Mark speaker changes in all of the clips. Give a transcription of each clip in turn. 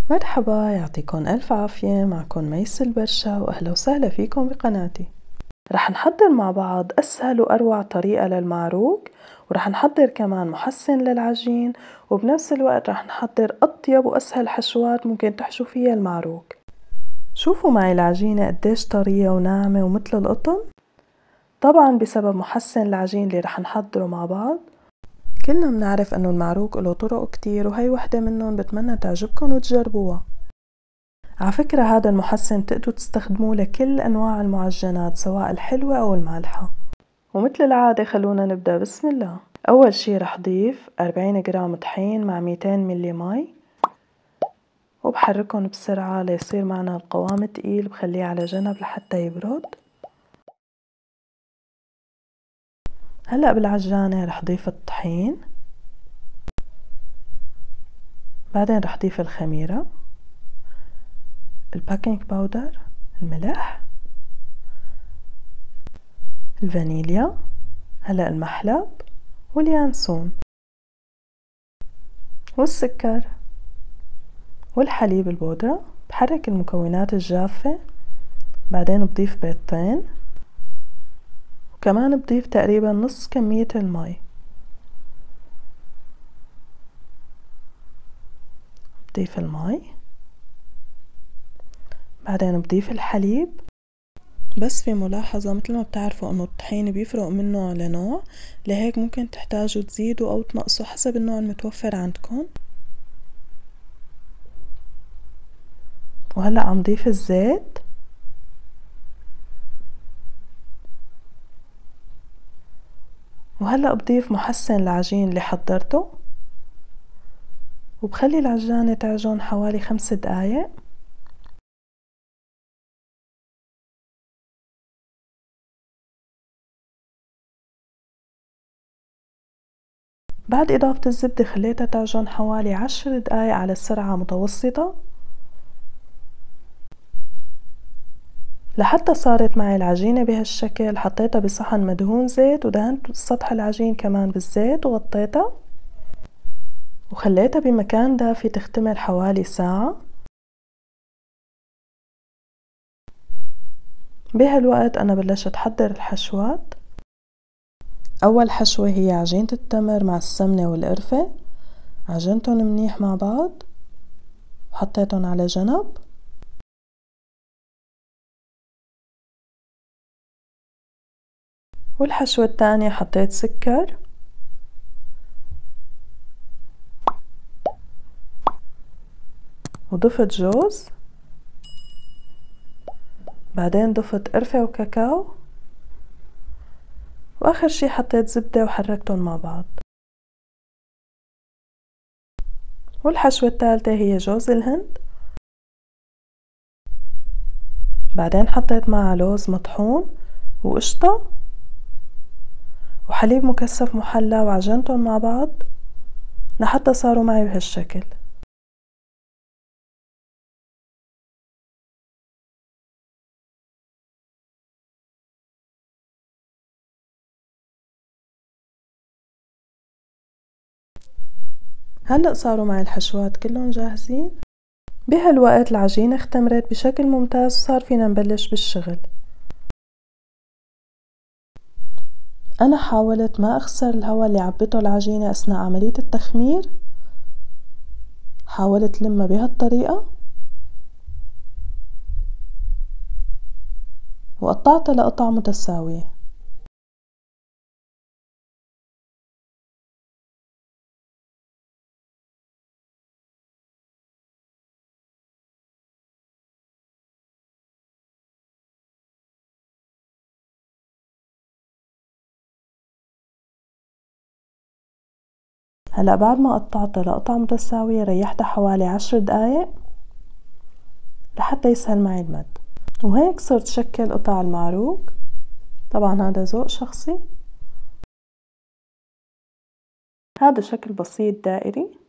Speaker 1: مرحبا، يعطيكم ألف عافية. معكم ميس البرشا وأهلا وسهلا فيكم بقناتي. رح نحضر مع بعض أسهل وأروع طريقة للمعروق، ورح نحضر كمان محسن للعجين، وبنفس الوقت رح نحضر أطيب وأسهل حشوات ممكن تحشوا فيها المعروق. شوفوا معي العجينة قديش طرية وناعمة ومثل القطن، طبعا بسبب محسن العجين اللي رح نحضره مع بعض. كلنا بنعرف انه المعروق له طرق كتير، وهي وحدة منهم بتمنى تعجبكن وتجربوها. على فكرة هذا المحسن تقدروا تستخدموه لكل أنواع المعجنات سواء الحلوة أو المالحة. ومثل العادة خلونا نبدأ بسم الله. أول شي رح ضيف 40 جرام طحين مع 200 ملي مي، وبحركهم بسرعة ليصير معنا القوام تقيل. بخليه على جنب لحتى يبرد. هلأ بالعجانة رح ضيف الطحين، بعدين رح ضيف الخميرة، الباكينج باودر، الملح، الفانيليا، هلأ المحلب واليانسون والسكر والحليب البودرة. بحرك المكونات الجافة، بعدين بضيف بيضتين، وكمان بضيف تقريبا نص كمية المي. بضيف المي، بعدين بضيف الحليب. بس في ملاحظة، مثل ما بتعرفوا انه الطحين بيفرق من نوع لنوع، لهيك ممكن تحتاجوا تزيدوا او تنقصوا حسب النوع المتوفر عندكم. وهلأ عم ضيف الزيت، وهلأ بضيف محسن العجين اللي حضرته، وبخلي العجانة تعجن حوالي 5 دقايق. بعد إضافة الزبدة خليتها تعجن حوالي 10 دقايق على سرعة متوسطة، لحتى صارت معي العجينة بهالشكل. حطيتها بصحن مدهون زيت، ودهنت سطح العجين كمان بالزيت وغطيتها، وخليتها بمكان دافي تختمر حوالي ساعة. بهالوقت أنا بلشت أحضر الحشوات. أول حشوة هي عجينة التمر مع السمنة والقرفة. عجنتهم منيح مع بعض وحطيتهم على جنب. والحشوة الثانية حطيت سكر وضفت جوز، بعدين ضفت قرفة وكاكاو، واخر شي حطيت زبدة وحركتهم مع بعض. والحشوة الثالثة هي جوز الهند، بعدين حطيت معها لوز مطحون وقشطة وحليب مكثف محلى، وعجنتهم مع بعض لحتى صاروا معي بهالشكل. هلأ صاروا معي الحشوات كلهم جاهزين. بهالوقت العجينة اختمرت بشكل ممتاز، وصار فينا نبلش بالشغل. أنا حاولت ما أخسر الهواء اللي عبته العجينة أثناء عملية التخمير. حاولت لمها بهالطريقة، وقطعتها لقطع متساوية. هلأ بعد ما قطعتها لقطع متساوية ريحتها حوالي 10 دقايق لحتى يسهل معي المد، وهيك صرت شكل قطع المعروق. طبعا هذا ذوق شخصي. هذا شكل بسيط دائري.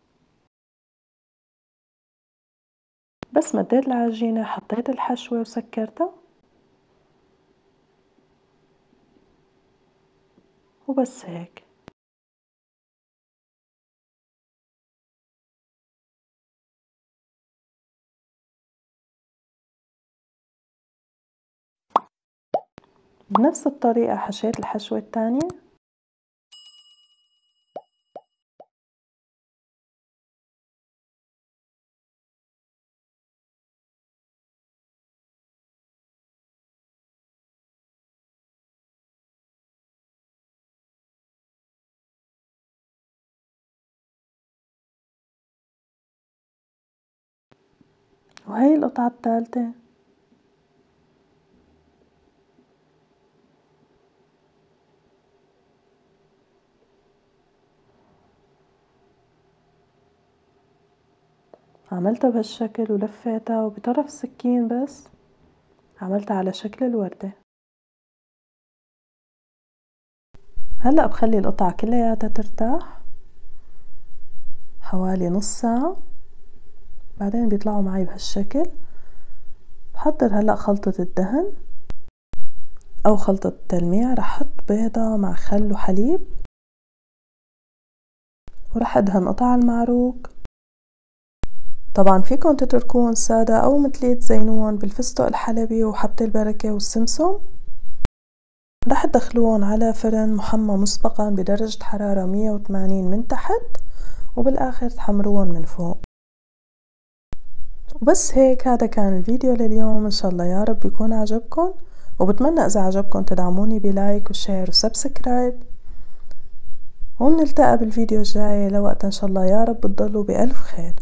Speaker 1: بس مديت العجينة، حطيت الحشوة وسكرتها، وبس هيك. بنفس الطريقة حشيت الحشوة التانية. وهي القطعة الثالثة. عملتها بهالشكل ولفيتها، وبطرف السكين بس عملتها على شكل الوردة. هلأ بخلي القطعة كلياتها ترتاح حوالي نص ساعة، بعدين بيطلعوا معي بهالشكل. بحضر هلأ خلطة الدهن أو خلطة التلميع. رح أحط بيضة مع خل وحليب، ورح أدهن قطع المعروك. طبعا فيكن تتركون سادة أو مثلي تزينون بالفستق الحلبي وحبة البركة والسمسم. رح تدخلوهم على فرن محمى مسبقا بدرجة حرارة 180 من تحت، وبالآخر تحمروهم من فوق. وبس هيك، هذا كان الفيديو لليوم. إن شاء الله يا رب يكون عجبكم، وبتمنى إذا عجبكم تدعموني بلايك وشير وسبسكرايب، ومنلتقى بالفيديو الجاي. لوقت إن شاء الله يا رب تضلوا بألف خير.